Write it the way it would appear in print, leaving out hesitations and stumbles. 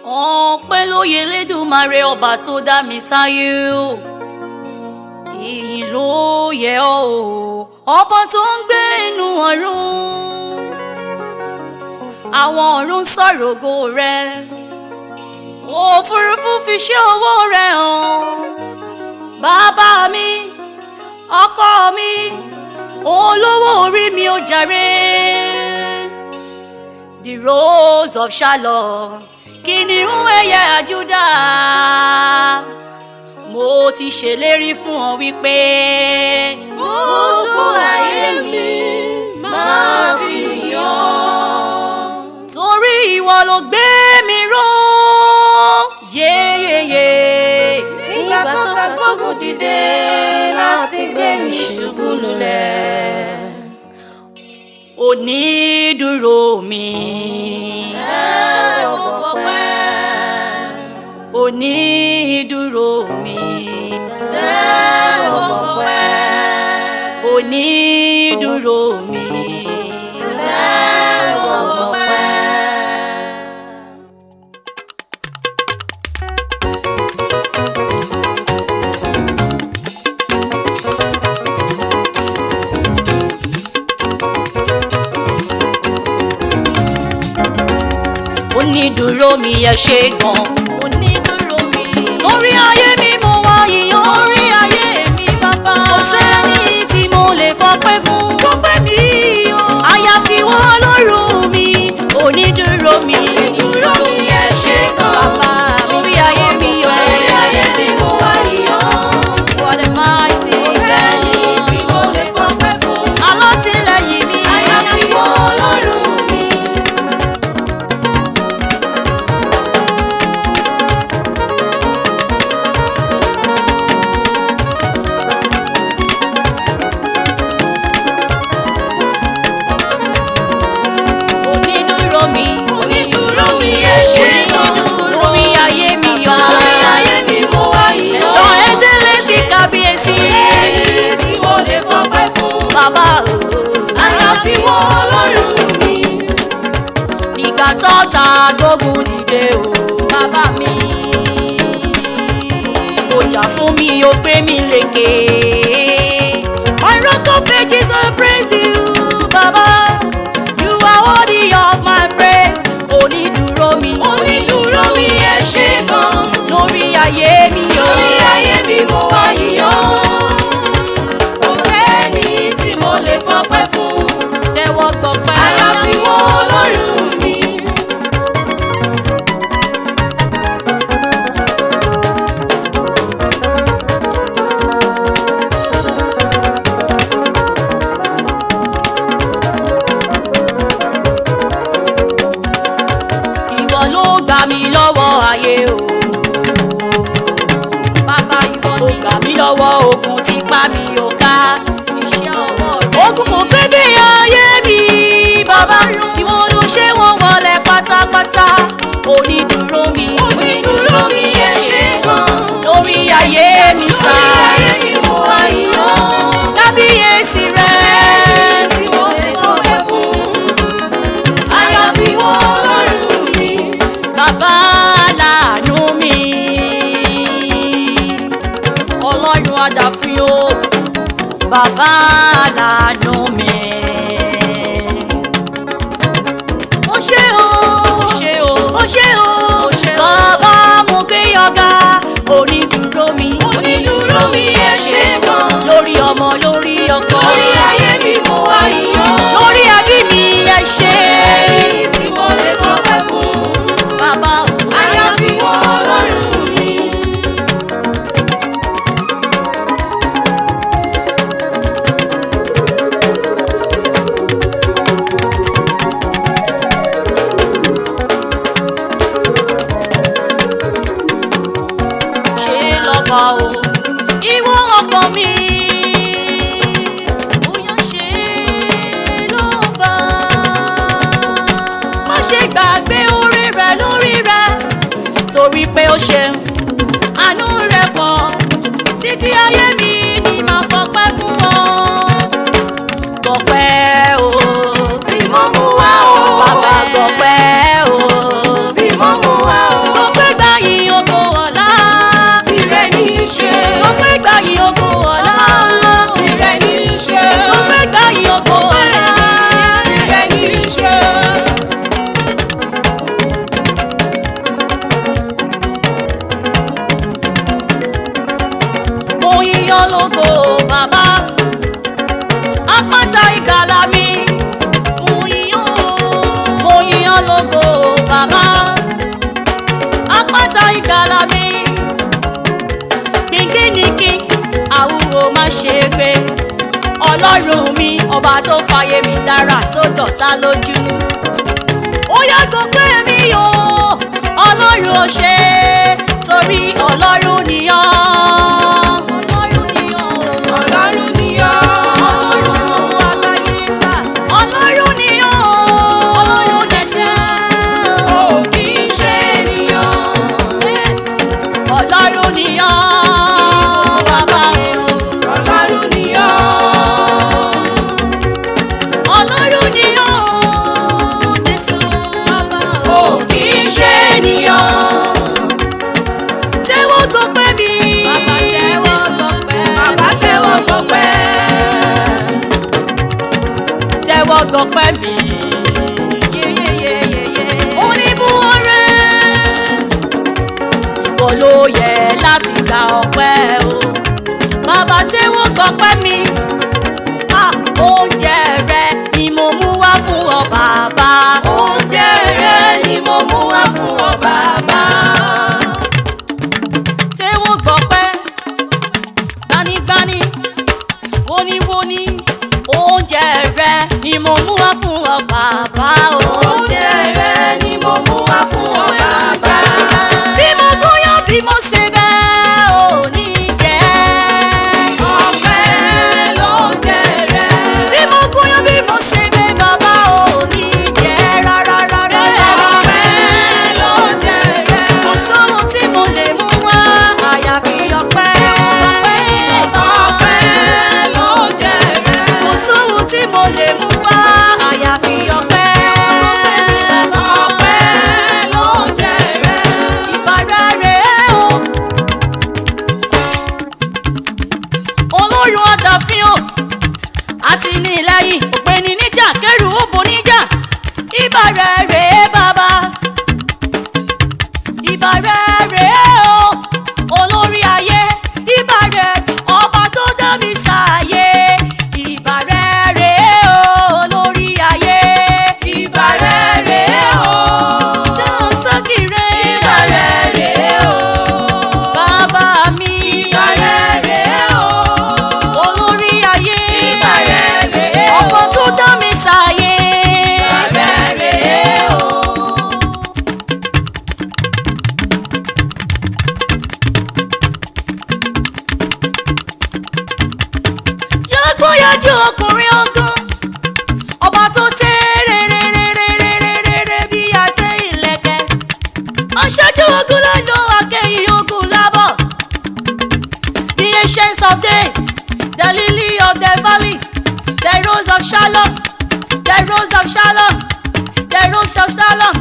ọpẹ́ ló yẹ Elédùmarè ọba tó dá mi sáyé o. ìyìn ló yẹ ọ́ o ọba tó ń gbé inú ọ̀run. àwọn ọ̀run sọ̀rọ̀ ògo rẹ, òfurufú fi ṣe ọwọ́ rẹ hàn. bàbá mi, ọkọ mi, olówó orí mi ò jàre. The Rose of Sharon, kìnìún ẹ̀yà Júdà. mo ti ṣèlérí fún ọ wípé gbogbo ayé mi máa fi yọ̀. torí ìwọ ló gbé mi ró. yéyéyé. nígbà tó ta gbógun dìde láti gbé mi ṣubú lulẹ̀. onídùúró mi. ẹ ò gbọpẹ́. onídùúró mi. ẹ ò gbọpẹ́. onídùúró mi. ẹ ò gbọpẹ́. onídùúró mi ẹ ṣé gan. onídùúró mi. lórí ayé mi mo wá yìnyín. lórí ayé mi bàbá. kò sẹ́ni tí mo lè fọpẹ́ fún. fọpẹ́ mi o. àyàfi wọ́n Ọlọ́run mi. onídùúró mi. onídùúró mi ẹ ṣé gan. bàbá lórí ayé mi o. lórí ayé mi mo wá yìnyín. What a mighty kò sẹ́ni tí mo lè fọpẹ́ fún. alátìlẹ́yìn mi. àyàfi wọ́n Ọlọ́run mi. onídùúró mi. onídùúró mi ẹ ṣé gan. lórí ayé mi o. lórí ayé mi mo wá yìnyín. ẹ̀ṣọ́ ẹ̀sẹ̀lẹ̀sì kábíyèsí. sẹ́ni tí mo lè fọpẹ́ fún. bàbá o. àyàfi wọ́n Ọlọ́run mi. nígbà tọ́ta gbógun dìde o. bàbá mi. ó jà fún mi ó gbé mi lékè. My rock of ages I praise you, bàbá. You are worthy of my praise. onídùúró mi. onídùúró mi ẹ ṣé gan. lórí ayé mi. lórí ayé mi mo wá yìnyín. kò sẹ́ni tí mo lè fọpẹ́ fún. tẹ́wọ́ gbọpẹ́. àyàfi wọ́n Ọlọ́run mi. ìwọ ló gbà mí lọ́wọ́ ayé o. bàbá ìwọ ló gbà mí lọ́wọ́ ogun tí pa mí ò ká. iṣẹ́ ọwọ́ rẹ. ogun kò gbé dé ayé mi. bàbá ìwọ ló ṣe wọ́n wọlé pátápátá. onídùúró mi. onídùúró mi ẹ ṣé gan. lórí ayé mi sá. lórí ayé mi mo wá yìnyín. kábíyèsí rẹ. tí mo lè fọpẹ́ fún. àyàfi wọ́n Ọlọ́run mi. bàbá láàánú mi. ọlọ́run àdàfin o. bàbá láàánú mi. ó ṣé o. ó ṣé o. ó ṣé o. ó ṣé o. bàbá mo gbé ọ̀gá. onídùúró mi. onídùúró mi ẹ ṣé gan. lórí ọmọ lórí ọkọ. lórí ayé mi mo wá yìnyín. lórí ẹbí mi ẹ ṣé. sẹ́ni tí mo lè fọpẹ́ fún. bàbá o. àyàfi wọ́n Ọlọ́run mi. ṣe lọ́ba o. ìwọ ọkàn mi. bóyá ṣe lọ́ba. má ṣe gbàgbé orí rẹ lórí rẹ. torí pé ó ṣeun àánú rẹ pọ̀. títí ayé mi ni màá fọpẹ́ fún ọ. gbọpẹ́ o. tí mo mú wá o. bàbá gbọpẹ́. lógo bàbá àpáta ìgbàlà mi gbìngbìnìkì àwúwo má ṣe gbé ọlọ́run mi ọba tó fàyè mi dára tó dọ̀tá lójú ó yá gbogbo ẹ̀mí o ọlọ́run ò ṣe torí ọlọ́run nìyàn. Ọlọ́run nìyàn. Ọlọ́run gbogbo àgbáyé sá ọlọ́run nìyàn ọlọ́run Jésù. Ó kì í ṣe ènìyàn. Ọlọ́run nìyàn bàbá o. Ọlọ́run nìyàn. Ọlọ́run nìyàn Jésù bàbá o. Ó kì í ṣe ènìyàn. Tẹ́wọ́ gbọpẹ́ mi. Bàbá tẹ́wọ́ gbọpẹ́. Bàbá tẹ́wọ́ gbọpẹ́. Tẹ́wọ́ gbọpẹ́ mi. Oníbú ọrẹ́. Ìwọ ló yẹ láti gba ọpẹ́ o. Bàbá tẹ́wọ́ gbọpẹ́ mi. Oúnjẹ rẹ ni mo mú wá fún ọ bàbá. Oúnjẹ rẹ ni mo mú wá fún ọ bàbá. Tẹ́wọ́ gbọpẹ́. Gbanigbani. Wóníwóní. Oúnjẹ rẹ ni mo mú wá fún ọ bàbá o. Oúnjẹ rẹ ni mo mú wá fún ọ bàbá. Bí mo gúnyán bí mo ṣe bẹ́ẹ̀ ò ní jẹ́. Ọpẹ́ lóúnjẹ rẹ. Bí mo gúnyán bí mo ṣe bẹ́ẹ̀ bàbá ò ní jẹ́ rárá. Ọpẹ́ lóúnjẹ rẹ. Kò sóhun tí mo lè mú wá àyàfi ọpẹ́. Ọpẹ́ lóúnjẹ rẹ. Kò sóhun tí mo lè mú wá àyàfi ọpẹ́. Ọpẹ́ lóúnjẹ rẹ. Ìbára rẹ̀ o. Olórun àdàfihàn àti ní lẹ́yìn òpin níjà kẹrù òbò níjà. Ìbára rẹ̀ bàbá. Ìbára rẹ̀ o. Olórí ayé. Ìbára ọba tó dá mi sáyé. Ìbára rẹ̀ o. Olórí ayé. Ìbàrẹ̀ rèé o. Dáhùn sókè rẹ̀. Ìbàrẹ̀ rèé o. Bàbá mi. Ìbàrẹ̀ rèé o. Olórí ayé. Ìbàrẹ̀ rèé o. Ọba tó dá mi sáyé. Ìbàrẹ̀ rèé o. Yàgbóyàjú ọkùnrin ogun. Ọba tó tẹ́ rẹ́rẹ́rẹ́rẹ́rẹ́rẹ́ bí àtẹ ìlẹ̀kẹ̀. Aṣáájú ogun lọ́dọ̀ akẹ́yìn ogun lábọ̀. The ancients of days, the lily of the valley, the rose of Shalom, the rose of Shalom, the rose of Shalom.